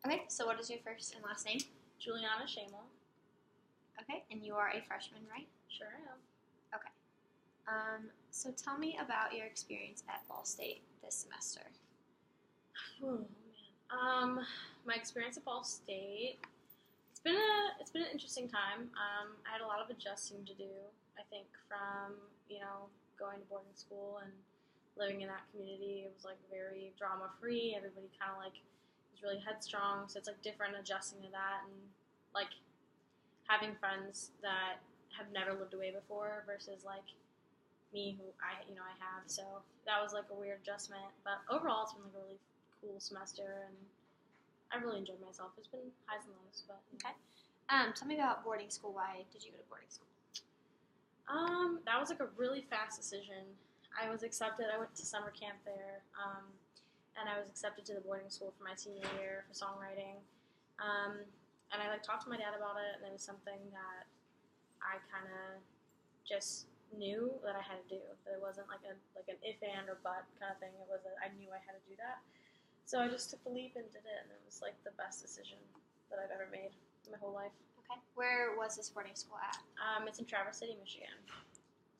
Okay, so what is your first and last name? Juliana Shamel. Okay, and you are a freshman, right? Sure am. So tell me about your experience at Ball State this semester. Oh man. My experience at Ball State. It's been an interesting time. I had a lot of adjusting to do. I think from going to boarding school and living in that community, it was like very drama free. Everybody kind of like was really headstrong, so it's like different adjusting to that and like having friends that have never lived away before versus like me who I have. So that was like a weird adjustment. But overall, it's been like a really cool semester and I really enjoyed myself. It's been highs and lows, but Okay. Tell me about boarding school. Why did you go to boarding school? That was like a really fast decision. I was accepted. I went to summer camp there, and I was accepted to the boarding school for my senior year for songwriting. And I like talked to my dad about it, and it was something that I kind of just knew that I had to do. That it wasn't like an if and or but kind of thing. It was I knew I had to do that. So I just took the leap and did it, and it was like the best decision that I've ever made in my whole life. Okay. Where was this boarding school at? It's in Traverse City, Michigan.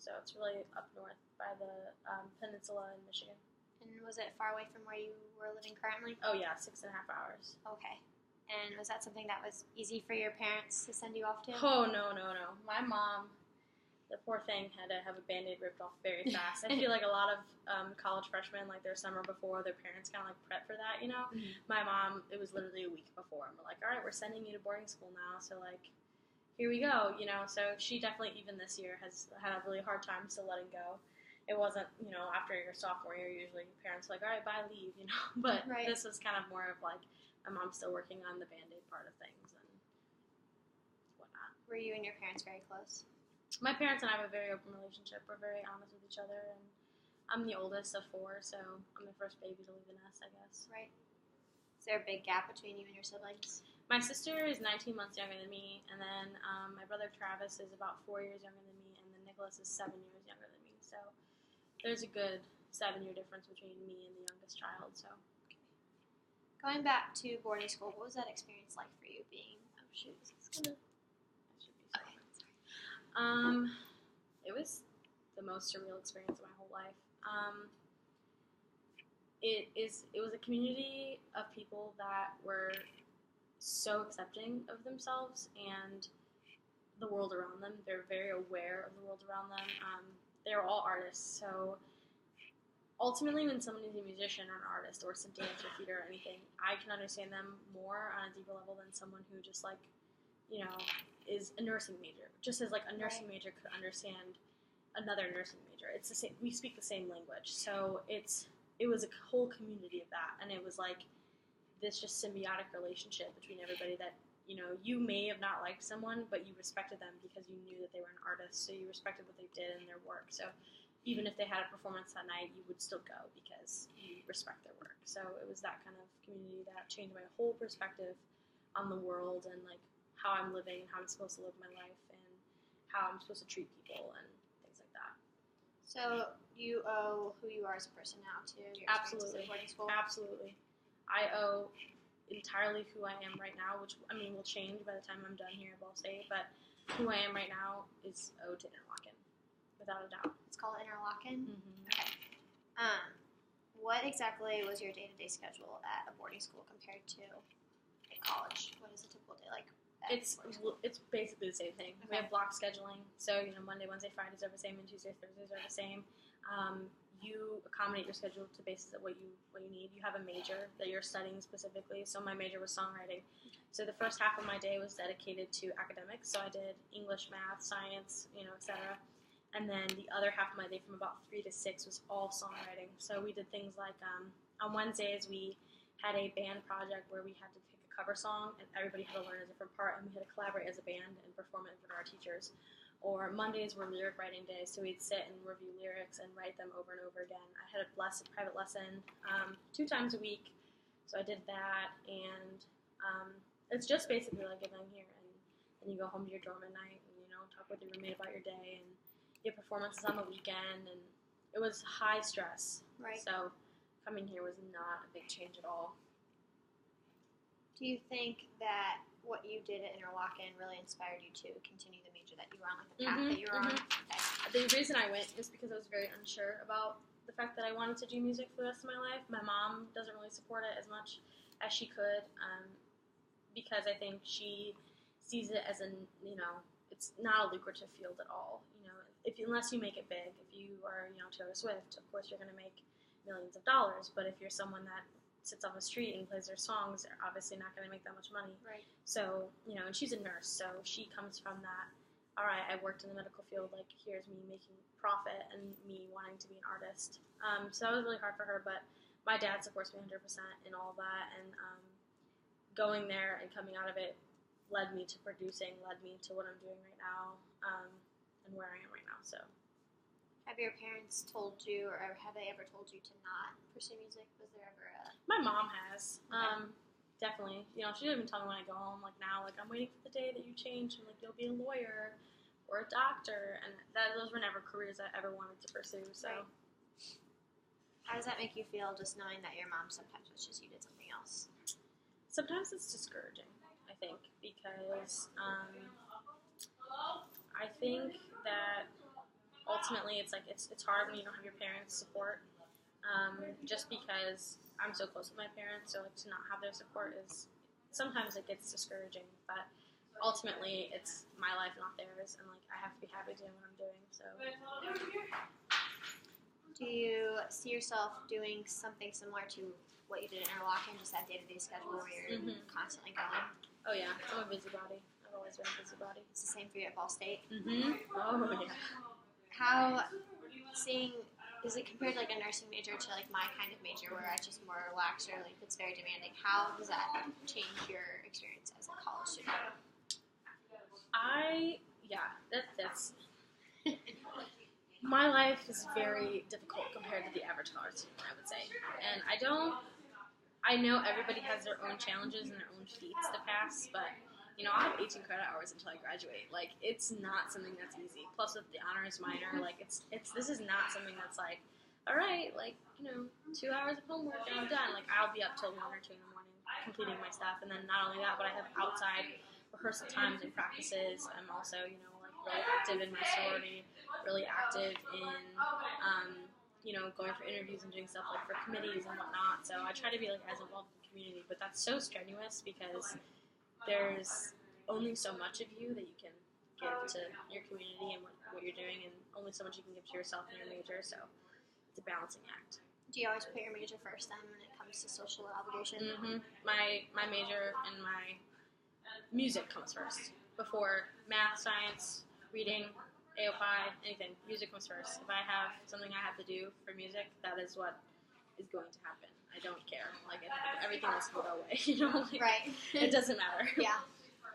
So it's really up north by the peninsula in Michigan. And was it far away from where you were living currently? Oh yeah, 6.5 hours. Okay. And was that something that was easy for your parents to send you off to? Oh no. My mom, the poor thing, had to have a Band-Aid ripped off very fast. I feel like a lot of college freshmen, like their summer before, their parents kind of like prep for that, Mm-hmm. My mom, it was literally a week before, and we're like, all right, we're sending you to boarding school now, so like, here we go, So she definitely, even this year, has had a really hard time still letting go. It wasn't, after your sophomore year, usually parents are like, all right, bye, leave, But Right. This was kind of more of like, my mom's still working on the Band-Aid part of things and whatnot. Were you and your parents very close? My parents and I have a very open relationship. We're very honest with each other, and I'm the oldest of 4, so I'm the first baby to leave the nest, I guess. Right. Is there a big gap between you and your siblings? My sister is 19 months younger than me, and then my brother Travis is about 4 years younger than me, and then Nicholas is 7 years younger than me. So there's a good 7-year difference between me and the youngest child. So going back to boarding school, what was that experience like for you? Being It was the most surreal experience of my whole life. It was a community of people that were so accepting of themselves and the world around them. They're very aware of the world around them. They're all artists, so ultimately when someone is a musician or an artist or some dance or theater or anything, I can understand them more on a deeper level than someone who just is a nursing major. Just as like a nursing major could understand another nursing major. It's the same. We speak the same language, so it was a whole community of that, and it was like this just symbiotic relationship between everybody that you may have not liked someone, but you respected them because you knew that they were an artist, so you respected what they did and their work. So even if they had a performance that night, you would still go because you respect their work. So it was that kind of community that changed my whole perspective on the world and like how I'm living and how I'm supposed to live my life and how I'm supposed to treat people and things like that. So you owe who you are as a person now to your experiences at boarding school? Absolutely. I owe entirely who I am right now, which will change by the time I'm done here at Ball State, but who I am right now is owed to Interlochen, without a doubt. It's called Interlochen? Mm-hmm. Okay. What exactly was your day-to-day schedule at a boarding school compared to a college? What is a typical day like? It's basically the same thing. Okay. We have block scheduling, so Monday, Wednesday, Fridays are the same, and Tuesdays, Thursdays are the same. You accommodate your schedule to basis of what you need. You have a major that you're studying specifically. So my major was songwriting. So the first half of my day was dedicated to academics. So I did English, math, science, etc. And then the other half of my day from about 3 to 6 was all songwriting. So we did things like on Wednesdays we had a band project where we had to pick a cover song and everybody had to learn a different part and we had to collaborate as a band and perform it in front of our teachers. Or Mondays were lyric writing days, so we'd sit and review lyrics and write them over and over again. I had a private lesson 2 times a week, so I did that, and it's just basically like getting here, and then you go home to your dorm at night, and talk with your roommate about your day, and you have performances on the weekend, and it was high stress. Right. So coming here was not a big change at all. Do you think that what you did at Interlochen really inspired you to continue the major that you were on, like the path that you were on? Okay. The reason I went is because I was very unsure about the fact that I wanted to do music for the rest of my life. My mom doesn't really support it as much as she could, because I think she sees it as it's not a lucrative field at all. Unless you make it big. If you are, Taylor Swift, of course you're going to make millions of dollars. But if you're someone that sits on the street and plays their songs, they're obviously not going to make that much money. Right. So, and she's a nurse, so she comes from that, all right, I worked in the medical field, like, here's me making profit and me wanting to be an artist. So that was really hard for her, but my dad supports me 100% in all of that, and going there and coming out of it led me to producing, led me to what I'm doing right now, and where I am right now, so. Have your parents told you, or have they ever told you to not pursue music? Was there ever a... My mom has, definitely. She didn't even tell me when I go home, like now, like I'm waiting for the day that you change and like you'll be a lawyer or a doctor, and those were never careers I ever wanted to pursue, so. Right. How does that make you feel, just knowing that your mom sometimes wishes you did something else? Sometimes it's discouraging, I think, because I think that ultimately it's hard when you don't have your parents' support, just because I'm so close with my parents, so like to not have their support sometimes it gets discouraging, but ultimately it's my life, not theirs, and like I have to be happy doing what I'm doing, so. Do you see yourself doing something similar to what you did at Interlochen, just that day-to-day schedule where you're constantly going? Oh yeah, I'm a busybody. I've always been a busybody. It's the same for you at Ball State? Oh yeah. How, is it compared to like a nursing major to like my kind of major where it's just more relaxed or like it's very demanding? How does that change your experience as a college student? That's my life is very difficult compared to the average college student, I would say. And I know everybody has their own challenges and their own feats to pass, but I'll have 18 credit hours until I graduate. Like, it's not something that's easy. Plus, with the honors minor, like, this is not something that's like, all right, like, 2 hours of homework and I'm done. Like, I'll be up till 1 or 2 in the morning completing my stuff. And then not only that, but I have outside rehearsal times and practices. I'm also, really active in my sorority, really active in, going for interviews and doing stuff like for committees and whatnot. So I try to be like as involved in the community, but that's so strenuous because there's only so much of you that you can give to your community and what you're doing, and only so much you can give to yourself in your major, so it's a balancing act. Do you always put your major first then when it comes to social obligation? My major and my music comes first. Before math, science, reading, AOPI, anything, music comes first. If I have something I have to do for music, that is what is going to happen. I don't care. Like, everything else can go away, Like, right. It doesn't matter. Yeah.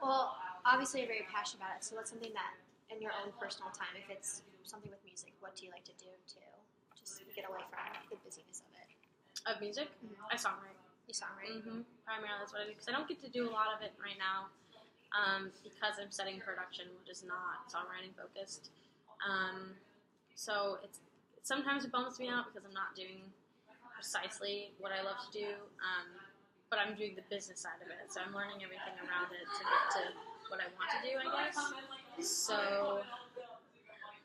Well, obviously you're very passionate about it, so what's something that, in your own personal time, if it's something with music, what do you like to do to just get away from the busyness of it? Of music? Mm-hmm. I songwrite. You songwrite? Primarily that's what I do, because I don't get to do a lot of it right now, because I'm studying production, which is not songwriting focused. So sometimes it bums me out because I'm not doing precisely what I love to do, but I'm doing the business side of it, so I'm learning everything around it to get to what I want to do, I guess. So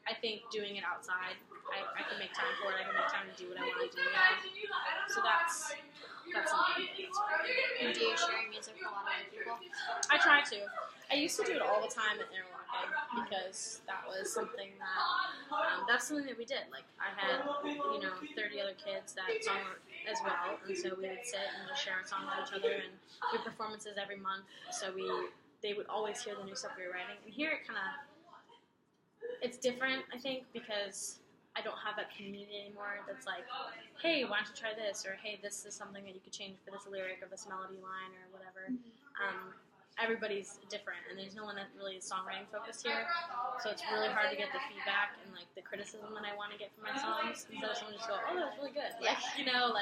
I think doing it outside, I can make time for it, I can make time to do what I want to do, So that's something. And do you share your music with a lot of other people? I try to. I used to do it all the time at Interlochen because that was something that we did. Like, I had 30 other kids that sung as well, and so we would sit and just share our songs with each other, and we had performances every month. So they would always hear the new stuff we were writing, and here it's different, I think, because I don't have that community anymore that's like, hey, why don't you try this? Or, hey, this is something that you could change for this lyric or this melody line or whatever. Everybody's different, and there's no one that really is songwriting focused here. So it's really hard to get the feedback and, like, the criticism that I want to get from my songs instead of someone just go, oh, that was really good. Like,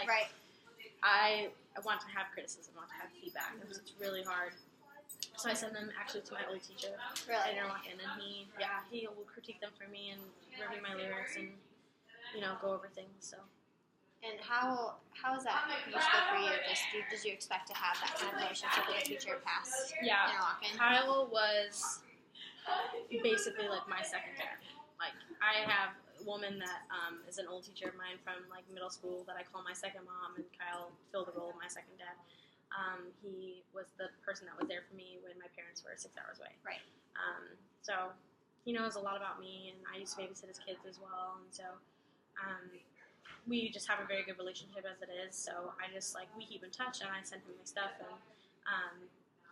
Right. I want to have criticism, I want to have feedback, and it's really hard. So I send them actually to my old teacher at Interlochen, and he will critique them for me and review my lyrics and, go over things, so. And how is that useful for you? Did you expect to have that kind of relationship with a teacher past Interlochen? Kyle was basically like my second dad. Like, I have a woman that is an old teacher of mine from like middle school that I call my second mom, and Kyle filled the role of my second dad. He was the person that was there for me when my parents were 6 hours away. Right. So he knows a lot about me, and I used to babysit his kids as well, and so we just have a very good relationship as it is. So I just we keep in touch, and I send him my stuff, and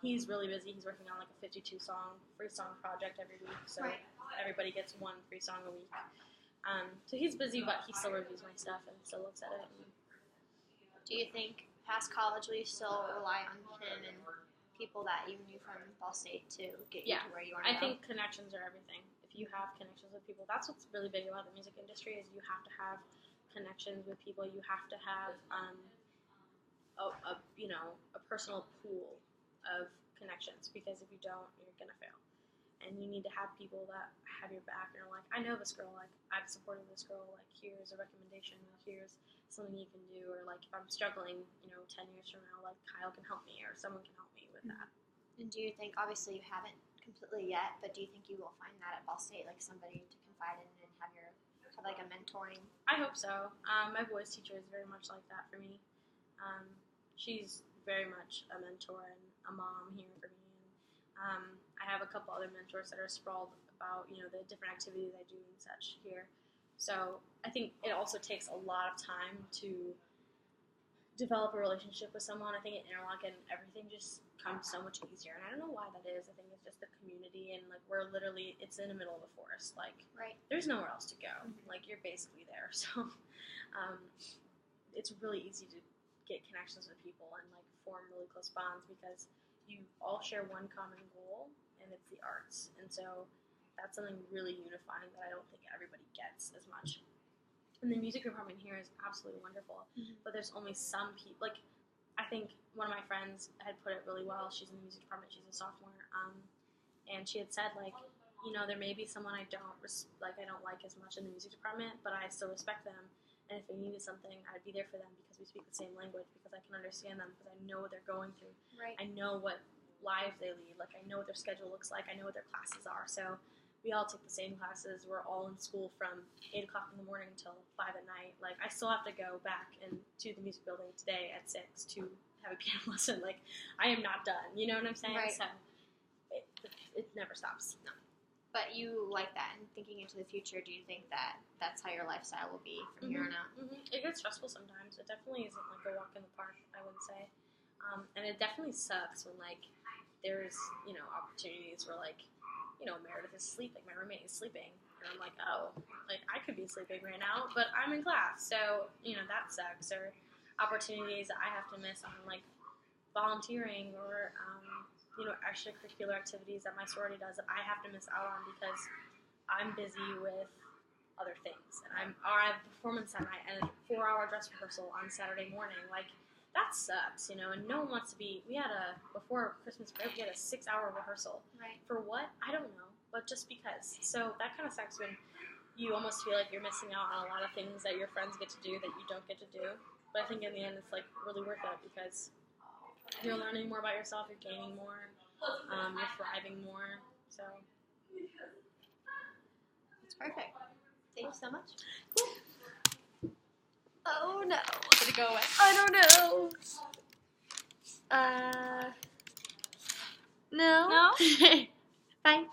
he's really busy. He's working on like a 52-song free song project every week, so everybody gets one free song a week. So he's busy, but he still reviews my stuff and still looks at it. Do you think past college will you still rely on him and people that you knew from Ball State to get you to where you are now? I think connections are everything. If you have connections with people, that's what's really big about the music industry, is you have to have connections with people. You have to have a personal pool of connections, because if you don't, you're gonna fail. And you need to have people that have your back and are like, I know this girl, like I've supported this girl, like here's a recommendation, or here's something you can do, or like if I'm struggling, 10 years from now, like Kyle can help me, or someone can help me with that. And do you think, obviously you haven't completely yet, but do you think you will find that at Ball State, like somebody to confide in and have like a mentoring? I hope so. My voice teacher is very much like that for me. She's very much a mentor and a mom here for me. And I have a couple other mentors that are sprawled about, the different activities I do and such here. So I think it also takes a lot of time to develop a relationship with someone. I think at Interlochen everything just comes so much easier, and I don't know why that is. I think it's just the community, and like we're literally, it's in the middle of the forest. Like there's nowhere else to go. Like you're basically there. So it's really easy to get connections with people and like form really close bonds, because you all share one common goal, and it's the arts. And so that's something really unifying that I don't think everybody gets as much. And the music department here is absolutely wonderful, but there's only some people. Like, I think one of my friends had put it really well. She's in the music department. She's a sophomore, and she had said, like, there may be someone I don't like as much in the music department, but I still respect them. And if they needed something, I'd be there for them, because we speak the same language, because I can understand them, because I know what they're going through. Right. I know what lives they lead. Like, I know what their schedule looks like. I know what their classes are. So we all take the same classes. We're all in school from 8 o'clock in the morning until 5 at night. Like, I still have to go back to the music building today at 6 to have a piano lesson. Like, I am not done. You know what I'm saying? Right. So it never stops. No. But you like that, and thinking into the future, do you think that that's how your lifestyle will be from here on out? It gets stressful sometimes. It definitely isn't like a walk in the park, I would say. And it definitely sucks when, like, there's, opportunities where, like, Meredith is sleeping, my roommate is sleeping, and I'm like, oh, like, I could be sleeping right now, but I'm in class, so, that sucks. Or opportunities that I have to miss on, like, volunteering or, extracurricular activities that my sorority does that I have to miss out on because I'm busy with other things. And I have a performance that night and a 4-hour dress rehearsal on Saturday morning. Like, that sucks, and no one wants to be, before Christmas break, we had a 6-hour rehearsal. Right. For what? I don't know, but just because. So that kind of sucks when you almost feel like you're missing out on a lot of things that your friends get to do that you don't get to do. But I think in the end, it's, like, really worth it, because you're learning more about yourself, you're gaining more, you're thriving more, so. It's perfect. Thank you so much. Cool. Oh no. Did it go away? I don't know. No. No? Bye.